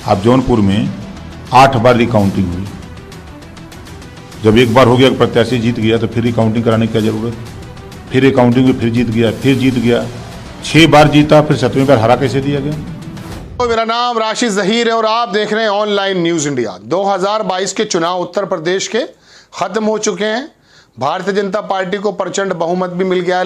अब जौनपुर में 8 बार रिकाउंटिंग हुई। जब एक बार हो गया प्रत्याशी जीत गया तो फिर रिकाउंटिंग कराने की क्या जरूरत? फिर रिकाउंटिंग में फिर जीत गया 6 बार जीता, फिर 7वीं बार हरा कैसे दिया गया? तो मेरा नाम राशिद जहीर है और आप देख रहे हैं ऑनलाइन न्यूज इंडिया। 2022 के चुनाव उत्तर प्रदेश के खत्म हो चुके हैं। भारतीय जनता पार्टी को प्रचंड बहुमत भी मिल गया है।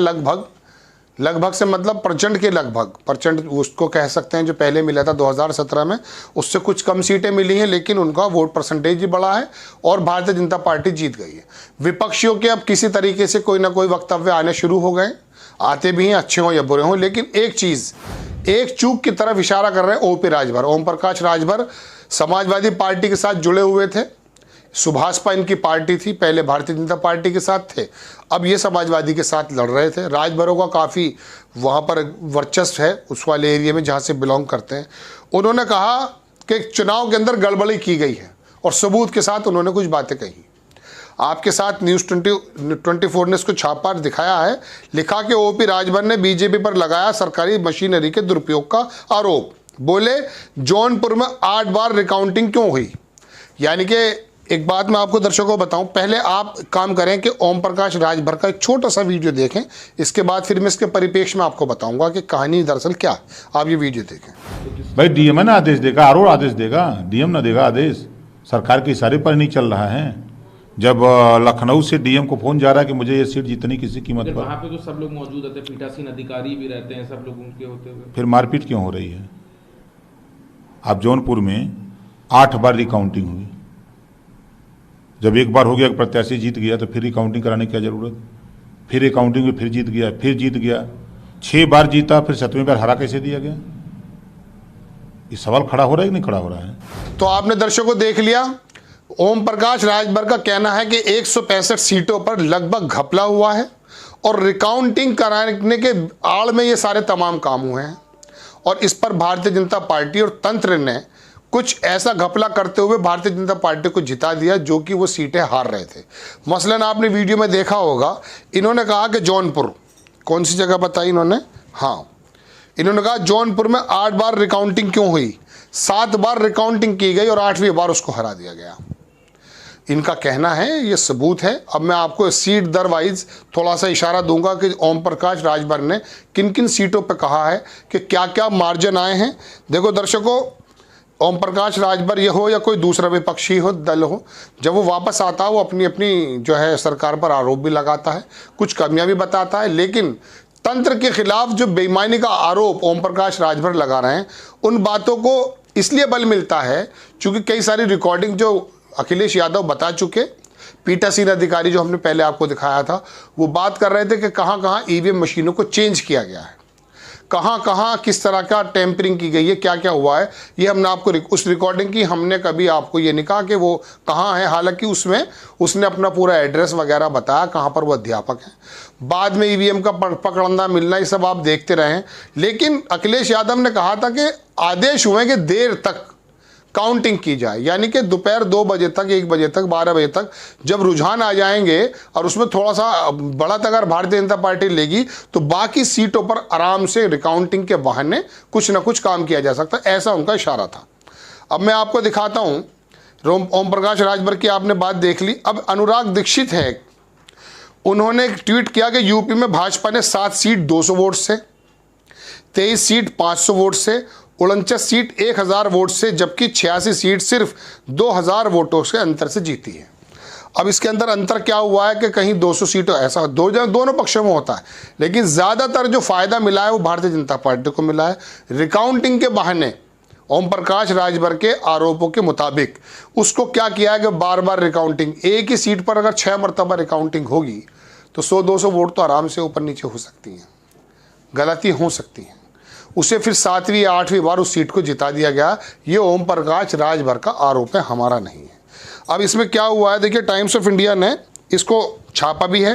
लगभग से मतलब प्रचंड के लगभग, प्रचंड उसको कह सकते हैं जो पहले मिला था 2017 में, उससे कुछ कम सीटें मिली हैं, लेकिन उनका वोट परसेंटेज ही बढ़ा है और भारतीय जनता पार्टी जीत गई है। विपक्षियों के अब किसी तरीके से कोई ना कोई वक्तव्य आने शुरू हो गए, आते भी हैं, अच्छे हों या बुरे हों, लेकिन एक चूक की तरफ इशारा कर रहे हैं ओपी राजभर। ओम प्रकाश राजभर समाजवादी पार्टी के साथ जुड़े हुए थे। सुभाषपा इनकी पार्टी थी, पहले भारतीय जनता पार्टी के साथ थे, अब ये समाजवादी के साथ लड़ रहे थे। राजभरों का काफ़ी वहाँ पर वर्चस्व है उस वाले एरिया में जहाँ से बिलोंग करते हैं। उन्होंने कहा कि चुनाव के अंदर गड़बड़ी की गई है और सबूत के साथ उन्होंने कुछ बातें कही। आपके साथ न्यूज़ 24 ने इसको छापा दिखाया है। लिखा कि ओपी राजभर ने बीजेपी पर लगाया सरकारी मशीनरी के दुरुपयोग का आरोप। बोले जौनपुर में 8 बार रिकाउंटिंग क्यों हुई? यानी कि एक बात मैं आपको दर्शकों को बताऊं, पहले आप काम करें कि ओम प्रकाश राजभर का एक छोटा सा वीडियो देखें, इसके बाद फिर मैं इसके परिप्रेक्ष्य में आपको बताऊंगा कि कहानी दरअसल क्या है। आप ये वीडियो देखें। भाई डीएम ना आदेश देगा, आरोप आदेश देगा, डीएम ना देगा आदेश। सरकार के इशारे पर नहीं चल रहा है। जब लखनऊ से डीएम को फोन जा रहा है कि मुझे ये सीट जीतनी किसी कीमत पर, वहाँ पे तो सब लोग मौजूद होते हैं, पीठासीन अधिकारी भी रहते हैं, सब लोग उनके होते हुए फिर मारपीट क्यों हो रही है? अब जौनपुर में 8 बार रिकाउंटिंग हुई। जब एक बार हो गया प्रत्याशी जीत गया तो फिर रिकाउंटिंग कराने की क्या जरूरत? फिर रिकाउंटिंग में फिर जीत गया 6 बार जीता, फिर 7वीं बार हरा कैसे दिया गया? ये सवाल खड़ा हो रहा है कि नहीं खड़ा हो रहा है? तो आपने दर्शकों को देख लिया। ओम प्रकाश राजभर का कहना है कि 165 सीटों पर लगभग घपला हुआ है और रिकाउंटिंग कराने के आड़ में ये सारे तमाम काम हुए हैं और इस पर भारतीय जनता पार्टी और तंत्र ने कुछ ऐसा घपला करते हुए भारतीय जनता पार्टी को जिता दिया जो कि वो सीटें हार रहे थे। मसलन आपने वीडियो में देखा होगा, इन्होंने कहा कि जौनपुर, कौन सी जगह बताई इन्होंने? हाँ, इन्होंने कहा जौनपुर में 8 बार रिकाउंटिंग क्यों हुई? 7 बार रिकाउंटिंग की गई और 8वीं बार उसको हरा दिया गया। इनका कहना है, ये सबूत है। अब मैं आपको सीट दर वाइज थोड़ा सा इशारा दूंगा कि ओम प्रकाश राजभर ने किन किन सीटों पर कहा है कि क्या क्या मार्जिन आए हैं। देखो दर्शकों, ओम प्रकाश राजभर ये हो या कोई दूसरा विपक्षी हो, दल हो, जब वो वापस आता है वो अपनी जो है सरकार पर आरोप भी लगाता है, कुछ कमियां भी बताता है, लेकिन तंत्र के खिलाफ जो बेईमानी का आरोप ओम प्रकाश राजभर लगा रहे हैं, उन बातों को इसलिए बल मिलता है क्योंकि कई सारी रिकॉर्डिंग जो अखिलेश यादव बता चुके, पीठासीन अधिकारी जो हमने पहले आपको दिखाया था, वो बात कर रहे थे कि कहाँ कहाँ ईवीएम मशीनों को चेंज किया गया है, कहाँ कहाँ किस तरह का टेम्परिंग की गई है, क्या क्या हुआ है। ये हमने आपको उस रिकॉर्डिंग की हमने कभी आपको ये नहीं कहा कि वो कहाँ है, हालांकि उसमें उसने अपना पूरा एड्रेस वगैरह बताया कहाँ पर वो अध्यापक है। बाद में ईवीएम का पकड़ना मिलना, ये सब आप देखते रहें। लेकिन अखिलेश यादव ने कहा था कि आदेश हुए कि देर तक काउंटिंग की जाए, यानी कि दोपहर 2 बजे तक, 1 बजे तक, 12 बजे तक जब रुझान आ जाएंगे और उसमें थोड़ा सा बढ़त अगर भारतीय जनता पार्टी लेगी तो बाकी सीटों पर आराम से रिकाउंटिंग के बहाने कुछ ना कुछ काम किया जा सकता है, ऐसा उनका इशारा था। अब मैं आपको दिखाता हूँ। ओम प्रकाश राजभर की आपने बात देख ली। अब अनुराग दीक्षित है, उन्होंने एक ट्वीट किया कि यूपी में भाजपा ने 7 सीट 200 वोट से, 23 सीट 500 वोट से, 49 सीट 1000 वोट से, जबकि 86 सीट सिर्फ 2000 वोटों से अंतर से जीती है। अब इसके अंदर अंतर क्या हुआ है कि कहीं 200 सीटों ऐसा दोनों पक्षों में होता है, लेकिन ज़्यादातर जो फायदा मिला है वो भारतीय जनता पार्टी को मिला है। रिकाउंटिंग के बहाने ओम प्रकाश राजभर के आरोपों के मुताबिक उसको क्या किया है कि बार बार रिकाउंटिंग, एक ही सीट पर अगर 6 मरतबा रिकाउंटिंग होगी तो 100-200 वोट तो आराम से ऊपर नीचे हो सकती हैं, गलती हो सकती हैं। उसे फिर 7वीं या 8वीं बार उस सीट को जिता दिया गया। ये ओम प्रकाश राजभर का आरोप है, हमारा नहीं है। अब इसमें क्या हुआ है देखिए, टाइम्स ऑफ इंडिया ने इसको छापा भी है।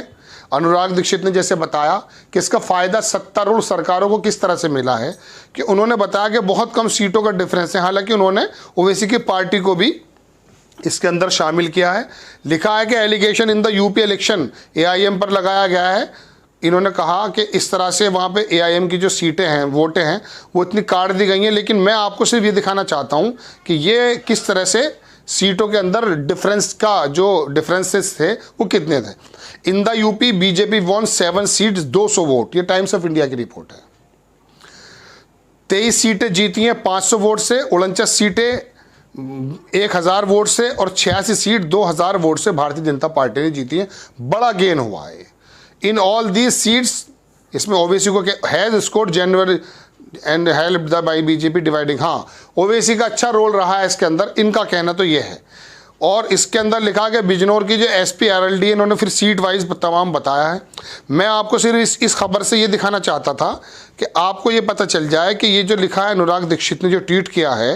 अनुराग दीक्षित ने जैसे बताया कि इसका फ़ायदा सत्तारूढ़ सरकारों को किस तरह से मिला है, कि उन्होंने बताया कि बहुत कम सीटों का डिफरेंस है। हालांकि उन्होंने ओवैसी की पार्टी को भी इसके अंदर शामिल किया है। लिखा है कि allegation in the UP election AIM पर लगाया गया है इन्होंने कहा कि इस तरह से वहाँ पे AIM की जो सीटें हैं, वोटें हैं, वो इतनी काट दी गई हैं, लेकिन मैं आपको सिर्फ ये दिखाना चाहता हूँ कि ये किस तरह से सीटों के अंदर डिफरेंस का जो डिफरेंसेस थे वो कितने थे। In the UP BJP won 7 seats 200 vote, ये टाइम्स ऑफ इंडिया की रिपोर्ट है। 23 सीटें जीती हैं 500 वोट से, 49 सीटें 1000 वोट से और 86 सीट 2000 वोट से भारतीय जनता पार्टी ने जीती है। बड़ा गेन हुआ है इन ऑल दीज सीट्स। इसमें ओवैसी को has scored January and help by BJP dividing. हाँ, ओवैसी का अच्छा रोल रहा है इसके अंदर, इनका कहना तो ये है। और इसके अंदर लिखा गया बिजनौर की जो SP RLD इन्होंने फिर सीट वाइज तमाम बताया है। मैं आपको सिर्फ इस खबर से ये दिखाना चाहता था कि आपको ये पता चल जाए कि ये जो लिखा है अनुराग दीक्षित ने जो ट्वीट किया है,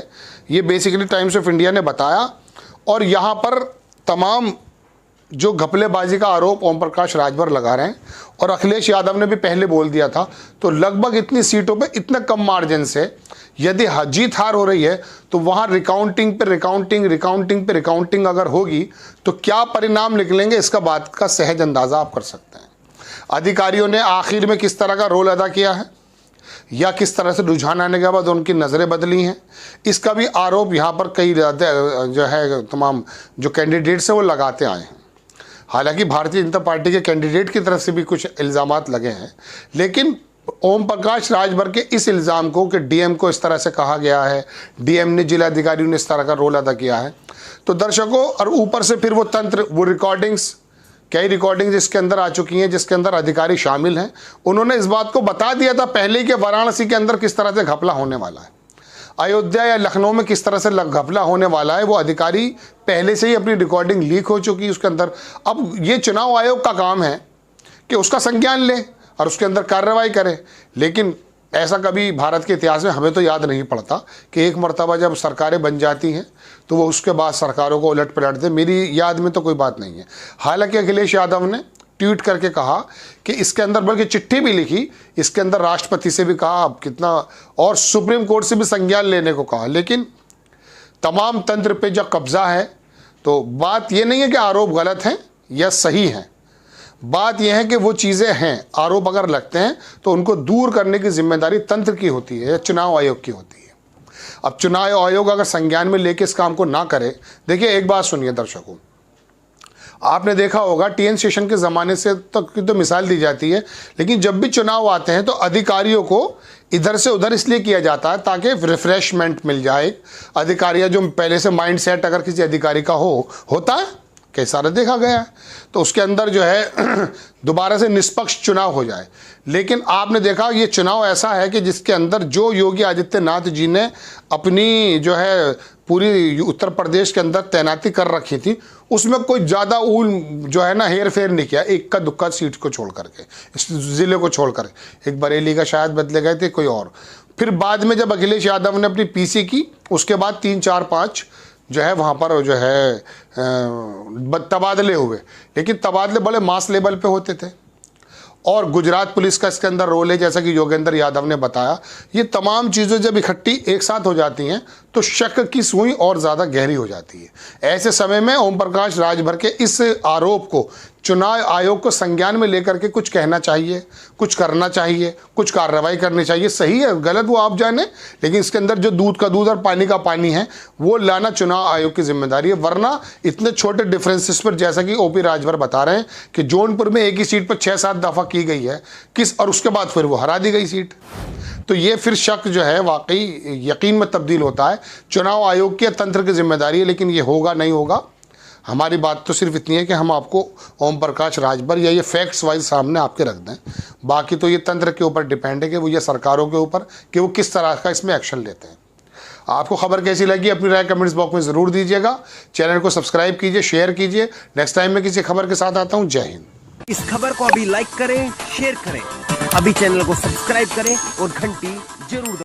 ये बेसिकली टाइम्स ऑफ इंडिया ने बताया। और यहाँ पर तमाम जो घपलेबाजी का आरोप ओम प्रकाश राजभर लगा रहे हैं, और अखिलेश यादव ने भी पहले बोल दिया था, तो लगभग इतनी सीटों पे इतने कम मार्जिन से यदि जीत हार हो रही है तो वहाँ रिकाउंटिंग पे रिकाउंटिंग अगर होगी तो क्या परिणाम निकलेंगे, इसका बात का सहज अंदाज़ा आप कर सकते हैं। अधिकारियों ने आखिर में किस तरह का रोल अदा किया है या किस तरह से रुझान आने के बाद उनकी नज़रें बदली हैं, इसका भी आरोप यहाँ पर कई जो है तमाम जो कैंडिडेट्स हैं वो लगाते आए हैं। हालांकि भारतीय जनता पार्टी के कैंडिडेट की तरफ से भी कुछ इल्ज़ामात लगे हैं, लेकिन ओम प्रकाश राजभर के इस इल्ज़ाम को कि DM को इस तरह से कहा गया है, DM ने, जिलाधिकारियों ने इस तरह का रोल अदा किया है, तो दर्शकों, और ऊपर से फिर वो तंत्र, वो रिकॉर्डिंग्स, कई रिकॉर्डिंग्स इसके अंदर आ चुकी हैं जिसके अंदर अधिकारी शामिल हैं। उन्होंने इस बात को बता दिया था पहले ही कि वाराणसी के अंदर किस तरह से घपला होने वाला है, अयोध्या या लखनऊ में किस तरह से घपला होने वाला है, वो अधिकारी पहले से ही अपनी रिकॉर्डिंग लीक हो चुकी है उसके अंदर। अब ये चुनाव आयोग का काम है कि उसका संज्ञान ले और उसके अंदर कार्रवाई करे, लेकिन ऐसा कभी भारत के इतिहास में हमें तो याद नहीं पड़ता कि एक मर्तबा जब सरकारें बन जाती हैं तो वो उसके बाद सरकारों को उलट पलट दे। मेरी याद में तो कोई बात नहीं है। हालांकि अखिलेश यादव ने ट्वीट करके कहा कि इसके अंदर, बल्कि चिट्ठी भी लिखी, इसके अंदर राष्ट्रपति से भी कहा, अब कितना, और सुप्रीम कोर्ट से भी संज्ञान लेने को कहा, लेकिन तमाम तंत्र पे जब कब्जा है तो बात ये नहीं है कि आरोप गलत हैं या सही हैं, बात यह है कि वो चीज़ें हैं, आरोप अगर लगते हैं तो उनको दूर करने की जिम्मेदारी तंत्र की होती है या चुनाव आयोग की होती है। अब चुनाव आयोग अगर संज्ञान में लेके इस काम को ना करे, देखिए एक बात सुनिए दर्शकों, आपने देखा होगा TN शेषन के ज़माने से तक की तो मिसाल दी जाती है, लेकिन जब भी चुनाव आते हैं तो अधिकारियों को इधर से उधर इसलिए किया जाता है ताकि रिफ्रेशमेंट मिल जाए। अधिकारी जो पहले से माइंड सेट अगर किसी अधिकारी का होता है, कई सारा देखा गया है, तो उसके अंदर जो है दोबारा से निष्पक्ष चुनाव हो जाए। लेकिन आपने देखा ये चुनाव ऐसा है कि जिसके अंदर जो योगी आदित्यनाथ जी ने अपनी जो है पूरी उत्तर प्रदेश के अंदर तैनाती कर रखी थी, उसमें कोई ज़्यादा जो है ना हेर फेर नहीं किया, इक्का दुक्का सीट को छोड़ करके, इस ज़िले को छोड़ कर, एक बरेली का शायद बदले गए थे, कोई और। फिर बाद में जब अखिलेश यादव ने अपनी PC की, उसके बाद 3, 4, 5 जो है वहाँ पर जो है तबादले हुए, लेकिन तबादले बड़े मास लेवल पे होते थे। और गुजरात पुलिस का इसके अंदर रोल है, जैसा कि योगेंद्र यादव ने बताया। ये तमाम चीज़ें जब इकट्ठी एक साथ हो जाती हैं तो शक की सुई और ज़्यादा गहरी हो जाती है। ऐसे समय में ओम प्रकाश राजभर के इस आरोप को चुनाव आयोग को संज्ञान में लेकर के कुछ कहना चाहिए, कुछ करना चाहिए, कुछ कार्रवाई करनी चाहिए। सही है गलत वो आप जाने, लेकिन इसके अंदर जो दूध का दूध और पानी का पानी है वो लाना चुनाव आयोग की जिम्मेदारी है। वरना इतने छोटे डिफरेंसेस पर, जैसा कि OP राजभर बता रहे हैं कि जौनपुर में एक ही सीट पर 6-7 दफ़ा की गई है और उसके बाद फिर वो हरा दी गई सीट, तो ये फिर शक जो है वाकई यकीन में तब्दील होता है। चुनाव आयोग के तंत्र की जिम्मेदारी है, लेकिन ये होगा नहीं होगा, हमारी बात तो सिर्फ इतनी है कि हम आपको ओम प्रकाश राजभर या ये फैक्ट्स वाइज सामने आपके रख दें। बाकी तो ये तंत्र के ऊपर डिपेंड है कि वो ये सरकारों के ऊपर कि वो किस तरह का इसमें एक्शन लेते हैं। आपको खबर कैसी लगी अपनी राय कमेंट्स बॉक्स में ज़रूर दीजिएगा। चैनल को सब्सक्राइब कीजिए, शेयर कीजिए। नेक्स्ट टाइम मैं किसी खबर के साथ आता हूँ। जय हिंद। इस खबर को अभी लाइक करें, शेयर करें, अभी चैनल को सब्सक्राइब करें और घंटी जरूर